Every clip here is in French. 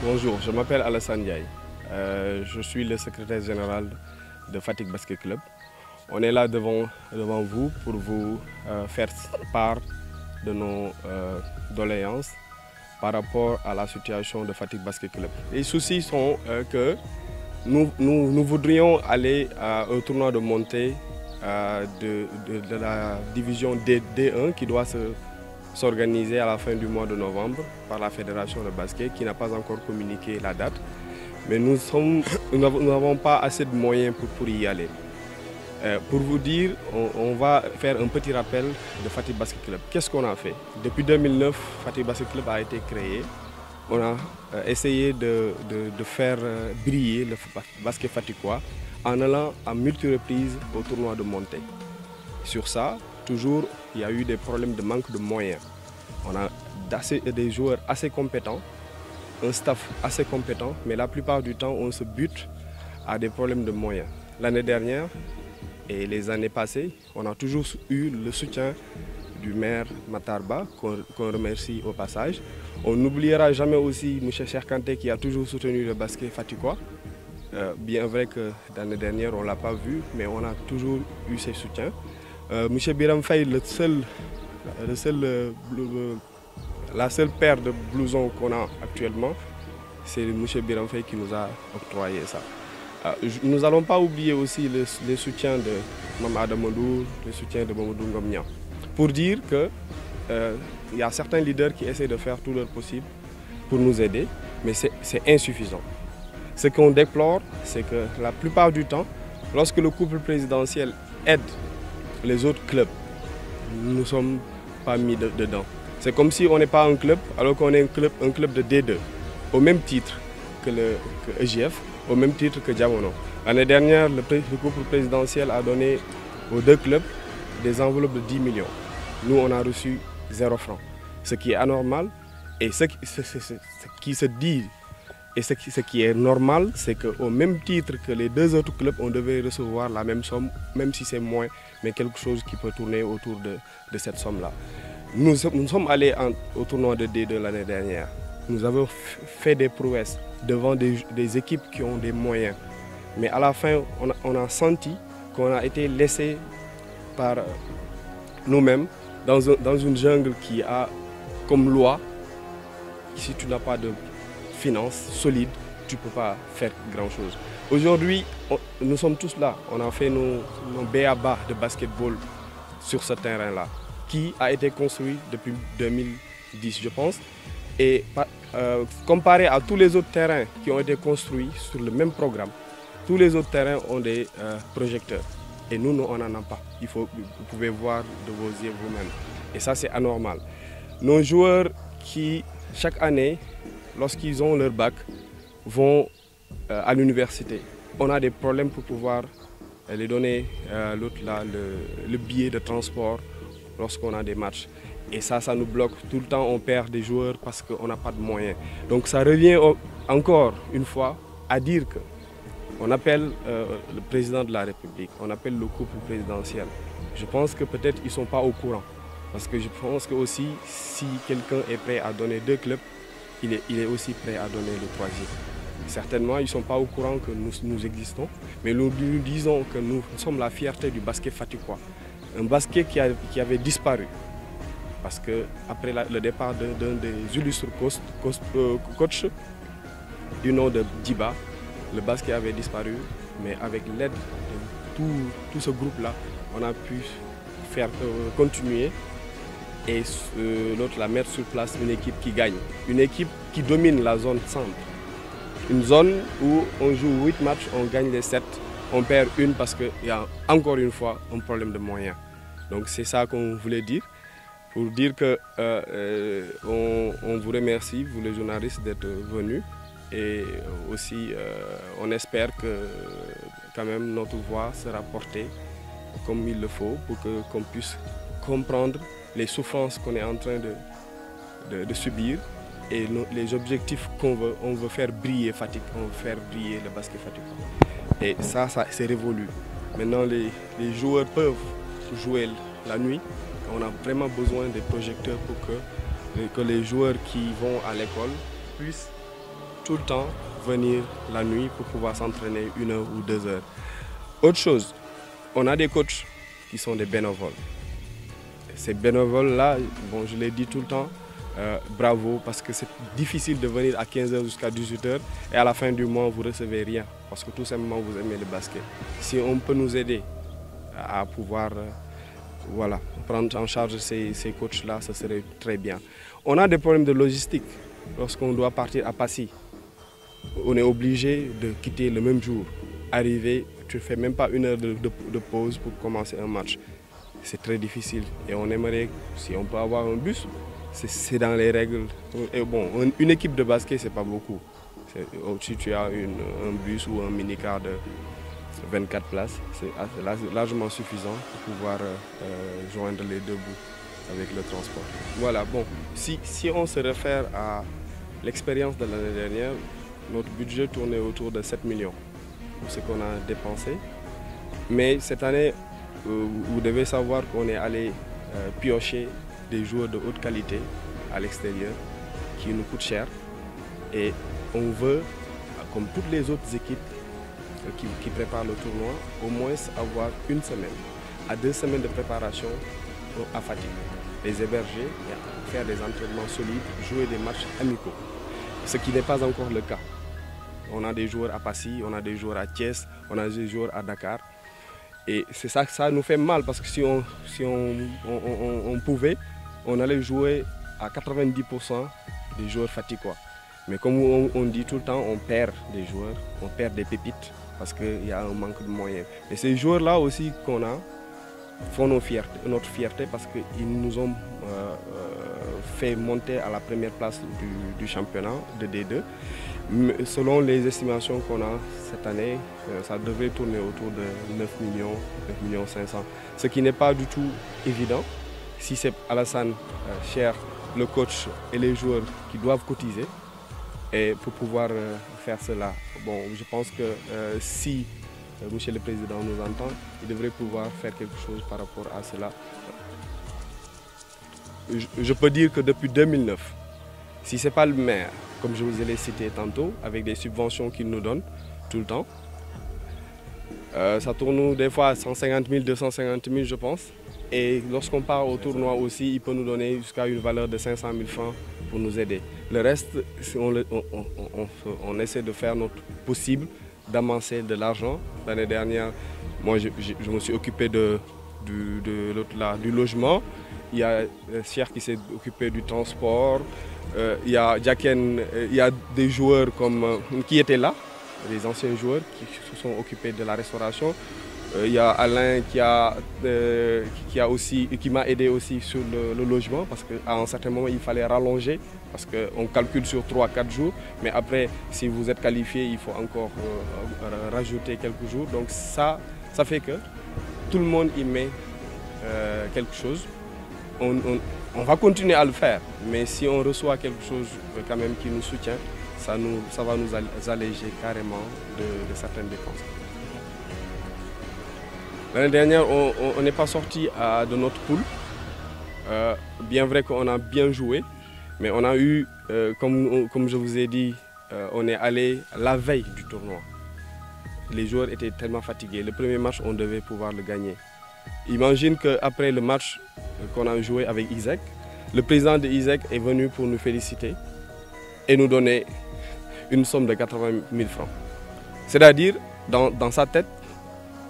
Bonjour, je m'appelle Alassane Ndiaye. Je suis le secrétaire général de Fatick Basket Club. On est là devant vous pour vous faire part de nos doléances par rapport à la situation de Fatick Basket Club. Les soucis sont que nous voudrions aller au tournoi de montée de la division D1 qui doit s'organiser à la fin du mois de novembre par la Fédération de basket qui n'a pas encore communiqué la date. Mais nous n'avons pas assez de moyens pour y aller. Pour vous dire, on va faire un petit rappel de Fatick Basket Club. Qu'est-ce qu'on a fait? Depuis 2009, Fatick Basket Club a été créé. On a essayé de faire briller le basket fatickois en allant à multiples reprises au tournoi de montée. Sur ça, toujours, il y a eu des problèmes de manque de moyens. On a des joueurs assez compétents, un staff assez compétent, mais la plupart du temps, on se bute à des problèmes de moyens. L'année dernière et les années passées, on a toujours eu le soutien du maire Matarba, qu'on remercie au passage. On n'oubliera jamais aussi M. Cherkanté qui a toujours soutenu le basket fatickois. Bien vrai que l'année dernière, on ne l'a pas vu, mais on a toujours eu ses soutiens. M. Biram Faye, la seule paire de blousons qu'on a actuellement, c'est M. Biram Faye qui nous a octroyé ça. Nous n'allons pas oublier aussi les soutiens de Mme Adamoudou, le soutien de Mamadou Ngomnia. Pour dire qu'il y a certains leaders qui essaient de faire tout leur possible pour nous aider, mais c'est insuffisant. Ce qu'on déplore, c'est que la plupart du temps, lorsque le couple présidentiel aide les autres clubs, nous ne sommes pas mis dedans. C'est comme si on n'est pas un club, alors qu'on est un club de D2, au même titre que EJF, au même titre que Diamono. L'année dernière, le couple présidentiel a donné aux deux clubs des enveloppes de 10 millions. Nous, on a reçu 0 francs, ce qui est anormal. Et ce qui se dit et ce qui est normal, c'est qu'au même titre que les deux autres clubs, on devait recevoir la même somme, même si c'est moins, mais quelque chose qui peut tourner autour de cette somme-là. Nous sommes allés au tournoi de D2 l'année dernière. Nous avons fait des prouesses devant des équipes qui ont des moyens. Mais à la fin, on a senti qu'on a été laissé par nous-mêmes dans une jungle qui a comme loi, si tu n'as pas de finances solides, tu ne peux pas faire grand-chose. Aujourd'hui, nous sommes tous là. On a fait nos b.a.-ba de basketball sur ce terrain-là, qui a été construit depuis 2010, je pense. Et comparé à tous les autres terrains qui ont été construits sur le même programme, tous les autres terrains ont des projecteurs. Et nous, on n'en a pas. Vous pouvez voir de vos yeux vous-même. Et ça, c'est anormal. Nos joueurs qui, chaque année, lorsqu'ils ont leur bac, vont à l'université. On a des problèmes pour pouvoir les donner le billet de transport lorsqu'on a des matchs. Et ça nous bloque. Tout le temps, on perd des joueurs parce qu'on n'a pas de moyens. Donc ça revient encore une fois à dire que on appelle le président de la République, on appelle le couple présidentiel. Je pense que peut-être ils ne sont pas au courant. Parce que je pense que aussi, si quelqu'un est prêt à donner 2 clubs, il est aussi prêt à donner le 3e. Certainement, ils ne sont pas au courant que nous existons, mais nous disons que nous sommes la fierté du basket fatickois. Un basket qui avait disparu. Parce qu'après le départ d'un des illustres coachs du nom de Djiba, le basket avait disparu, mais avec l'aide de tout ce groupe-là, on a pu faire continuer et la mettre sur place une équipe qui gagne, une équipe qui domine la zone centre. Une zone où on joue 8 matchs, on gagne les 7, on perd une parce qu'il y a encore une fois un problème de moyens. Donc c'est ça qu'on voulait dire, pour dire que on vous remercie, vous les journalistes, d'être venus. Et aussi, on espère que quand même notre voix sera portée comme il le faut pour qu'on puisse comprendre les souffrances qu'on est en train de subir et les objectifs qu'on veut. On veut faire briller Fatick, on veut faire briller le basket fatickois. Et ça c'est révolu. Maintenant, les joueurs peuvent jouer la nuit. On a vraiment besoin des projecteurs pour que les joueurs qui vont à l'école puissent tout le temps venir la nuit pour pouvoir s'entraîner 1 heure ou 2 heures. Autre chose, on a des coachs qui sont des bénévoles. Ces bénévoles-là, bon, je l'ai dit tout le temps, bravo, parce que c'est difficile de venir à 15 h jusqu'à 18 h et à la fin du mois, vous ne recevez rien parce que tout simplement vous aimez le basket. Si on peut nous aider à pouvoir voilà, prendre en charge ces coachs-là, ce serait très bien. On a des problèmes de logistique lorsqu'on doit partir à Passy. On est obligé de quitter le même jour. Arriver, tu ne fais même pas 1 heure de pause pour commencer un match. C'est très difficile et on aimerait, si on peut avoir un bus, c'est dans les règles. Et bon, une équipe de basket, c'est pas beaucoup. Si tu as un bus ou un minicar de 24 places, c'est largement suffisant pour pouvoir joindre les deux bouts avec le transport. Voilà, bon, si on se réfère à l'expérience de l'année dernière, notre budget tournait autour de 7 millions pour ce qu'on a dépensé. Mais cette année, vous devez savoir qu'on est allé piocher des joueurs de haute qualité à l'extérieur qui nous coûtent cher. Et on veut, comme toutes les autres équipes qui préparent le tournoi, au moins avoir 1 semaine à 2 semaines de préparation à Fatick. Les héberger, faire des entraînements solides, jouer des matchs amicaux. Ce qui n'est pas encore le cas. On a des joueurs à Passy, on a des joueurs à Thiès, on a des joueurs à Dakar. Et c'est ça que ça nous fait mal parce que si on pouvait, on allait jouer à 90% des joueurs fatigués. Mais comme on dit tout le temps, on perd des joueurs, on perd des pépites parce qu'il y a un manque de moyens. Et ces joueurs-là aussi qu'on a font notre fierté parce qu'ils nous ont fait monter à la première place du championnat de D2. Mais selon les estimations qu'on a cette année, ça devrait tourner autour de 9 millions, 9 millions 500. Ce qui n'est pas du tout évident. Si c'est Alassane Cher, le coach et les joueurs qui doivent cotiser et pour pouvoir faire cela. Bon, je pense que si Monsieur le Président nous entend, il devrait pouvoir faire quelque chose par rapport à cela. Je peux dire que depuis 2009, si ce n'est pas le maire, comme je vous l'ai cité tantôt, avec des subventions qu'il nous donne tout le temps, ça tourne des fois à 150 000, 250 000 je pense. Et lorsqu'on part au tournoi aussi, il peut nous donner jusqu'à une valeur de 500 000 francs pour nous aider. Le reste, on essaie de faire notre possible d'amasser de l'argent. L'année dernière, moi je me suis occupé du logement. Il y a Cher qui s'est occupé du transport. Il y a Jacken, il y a des joueurs qui étaient là, des anciens joueurs qui se sont occupés de la restauration. Il y a Alain qui m'a aidé aussi sur le logement parce qu'à un certain moment il fallait rallonger parce qu'on calcule sur 3-4 jours. Mais après, si vous êtes qualifié, il faut encore rajouter quelques jours. Donc ça fait que tout le monde y met quelque chose. On va continuer à le faire, mais si on reçoit quelque chose quand même qui nous soutient, ça va nous alléger carrément de certaines dépenses. L'année dernière, on n'est pas sorti de notre poule. Bien vrai qu'on a bien joué, mais on a eu, comme je vous ai dit, on est allé la veille du tournoi. Les joueurs étaient tellement fatigués. Le premier match, on devait pouvoir le gagner. Imagine qu'après le match qu'on a joué avec Isaac, le président de Isaac est venu pour nous féliciter et nous donner une somme de 80 000 francs. C'est-à-dire, dans sa tête,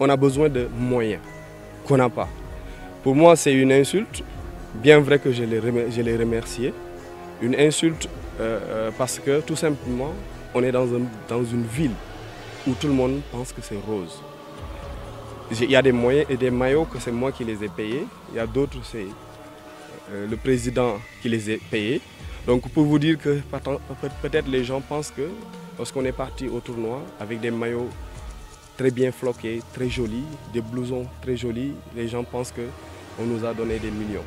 on a besoin de moyens qu'on n'a pas. Pour moi, c'est une insulte, bien vrai que je l'ai remercié. Une insulte parce que tout simplement, on est dans une ville où tout le monde pense que c'est rose. Il y a des moyens et des maillots que c'est moi qui les ai payés. Il y a d'autres, c'est le président qui les a payés. Donc pour vous dire que peut-être les gens pensent que lorsqu'on est parti au tournoi avec des maillots très bien floqués, très jolis, des blousons très jolis, les gens pensent qu'on nous a donné des millions.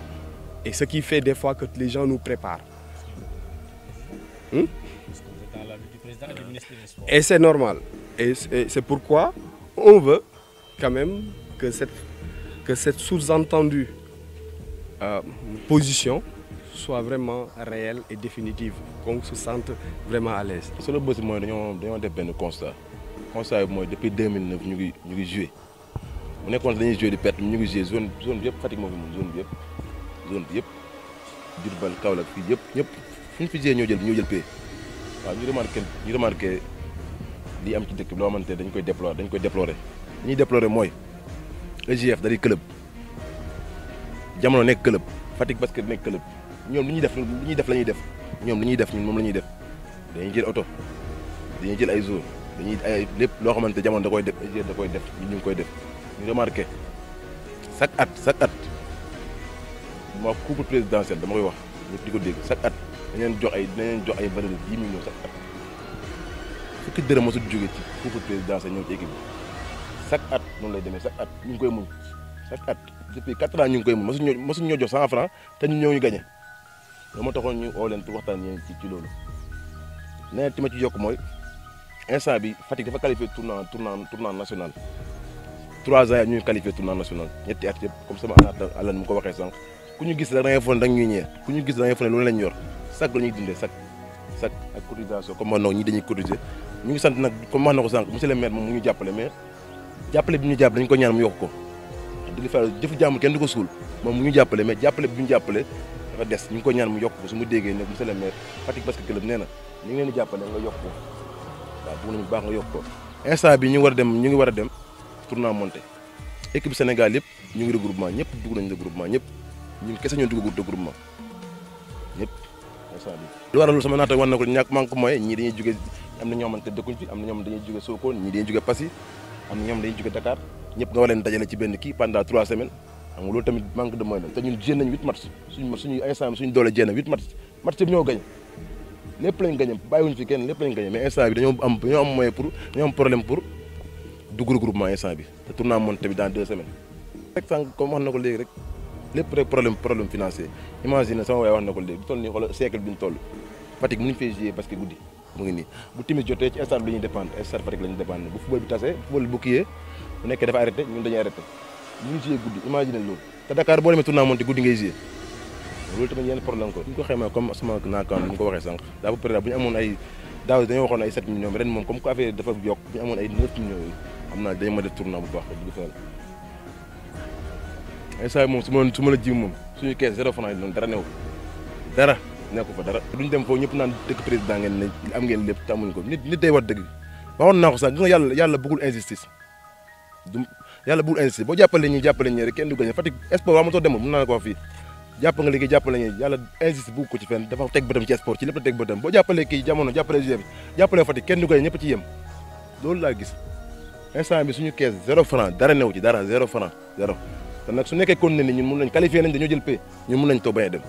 Et ce qui fait des fois que les gens nous préparent. Et c'est normal. Et c'est pourquoi on veut quand même que cette sous-entendue position soit vraiment réelle et définitive, qu'on se sente vraiment à l'aise. Sur le bës mooy dañoo def benn constat bi mooy depuis 2009 ñu ngi joué mu nekkoon dañuy joué di perte ñu ngi joué zone bi yëpp Fatick moo fi mun zone bi yëpp Diourbel Kaolack fii ñëpp fu ñu fi joué ñoo jël pay waaw ñu remarqué lii am ci dëkk bi loo xamante dañ koy déplorer li ñuy déplorer mooy EGF dari club jamono nekk club Fatick basket nekk club ñoom li ñuy def la ñuy def ñoom li ñuy def ñun moom la ñuy def dañuy jël oto dañuy jël ay jour dañuy ay lépp loo xamante jamono da koy def EGF da koy def ñun ñu ngi koy def ñu remarqué chaque at moo couple présidentiel dama koy wax ñëpp di ko dégg chaque at dañ leen jox ay valeur 10 millions chaque at fukki dërëm mosul jóge ci couple présidentiel ñëw ci équipe bi chaque at noonu lay demee chaque at ñu ngi koy muñ chaque at depuis 4 ans ñu ngi koy muñ mosuñu ñoo jox 100 francs te ñun ñoo ñu gagné loolu moo taxoon ñu oo leen pour waxtaan ñeen ci loolu leneen ti ma ci yokk mooy instant bi Fatick dafa qualifié tournoi national 3 ans ñu ngi qualifié tournoi national ñetti at yëpp comme sama anaata àlan mu ko waxee sànq ku ñu gis rek da ngay foog ne da ñuy ñëwee ku ñu gis da ngay foog ne loolu lañ yor chaque la ñuy dundee chaque ak cotisation comme wax na ñi dañuy cotiser ñu ngi sant nag comme wax na ko sànq monsieur le maire moom mu ñu jàppale mais jàppale bi ñu jàppale dañu ko ñaan mu yokk ko dëgg fa jëfu jàmm kenn du ko suul moom mu ñu jàppale mais jàppale bi ñu jàppale dafa des ñu ngi ko ñaan mu yokk ko su mu déggee ne monsieur le maire Fatick Basket Club nee na ñu ngi leen di jàppale nga yokk ko waaw bëgg nañu bu baax nga yokk ko instant bi ñu ngi war a dem tournoi monté équipe Sénégal yëpp ñu ngi regroupement ñëpp dugg nañu regroupement ñëpp ñun kese ñoo dugg regroupement ñëpp instant bi lu waral sama naata war na ko ñàkk manque mooy ñii dañuy jóge am na ñoo xamante dëkkuñ fi am na ñoo xam dañuy jóge Sokone ñii dañuy jóge Passy am na ñoo xam dañuy jóge Dakar ñëpp nga war leen dajale ci benn kii pendant 3 semaines xam nga loolu tamit manque de moyen la te ñun jéem nañ 8 match suñu instant suñu doole jéem na 8 match yëpp ñoo gañ lépp lañ gañe bàyyiwuñ fi kenn lépp lañ gañe mais instant bi dañoo am moyen pour dañoo am problème pour dugg regroupement instant bi te tournoi monté bi dans 2 semaines rek sànq comme wax na ko léegi rek lépp rek problème financier imagine sama waay wax na ko léegi du toll nii xoolal siècle bi ñu toll Fatick mënuñu fay jouer parce que guddi mu ngi nii bu timis jotee ci stade bi la ñuy dépendre stade Fatick la ñuy dépendre bu football bi tasee football bu kiyee bu nekkee dafa arrêté ñun dañuy arrêté ñu ngi jouer guddi imagine loolu te Dakar boo demee tournoi monté guddi ngay jouer loolu tamit yenn problème ko ñu ko xamee comme sama naakaan ni ñu ko waxee sànq daa ba pare bu ñu amoon ay daaw dañoo waxoon ay 7 millions ren moom comme que affaire dafa yokk bu ñu amoon ay 9 millions yi xam naa dañu ma def tournoi bu baax dugg fenal instant moom su ma la jiw moom suñu kees 0 franc yi doon dara new dara nekku fa dara duñ dem foofu ñëpp naan dëkk président ngeen ne am ngeen lépp te amuñ ko nit day wax dëgg waxoon naa ko sax gis nga yàlla bëggul injustice yàlla bëggul injustice boo jàppale ñi rek kenn du gañe Fatick sport waa ma soo demoon mën naa la ko wax fii jàpp nga liggéey jàppale ñi yàlla injustice bëgg ko ci fenn dafa teg bëtam ci sport ci lépp la teg bëtam boo jàppalee kii jamono jàppale GF jàppale Fatick kenn du gañe ñëpp ci yem loolu laa gis instant bi suñu kees 0 franc dara new ci dara 0 franc 0 te nag su nekkee continué ni ñun mun nañ qualifié nañ dañoo jël pay ñun mun nañ too bañ a dem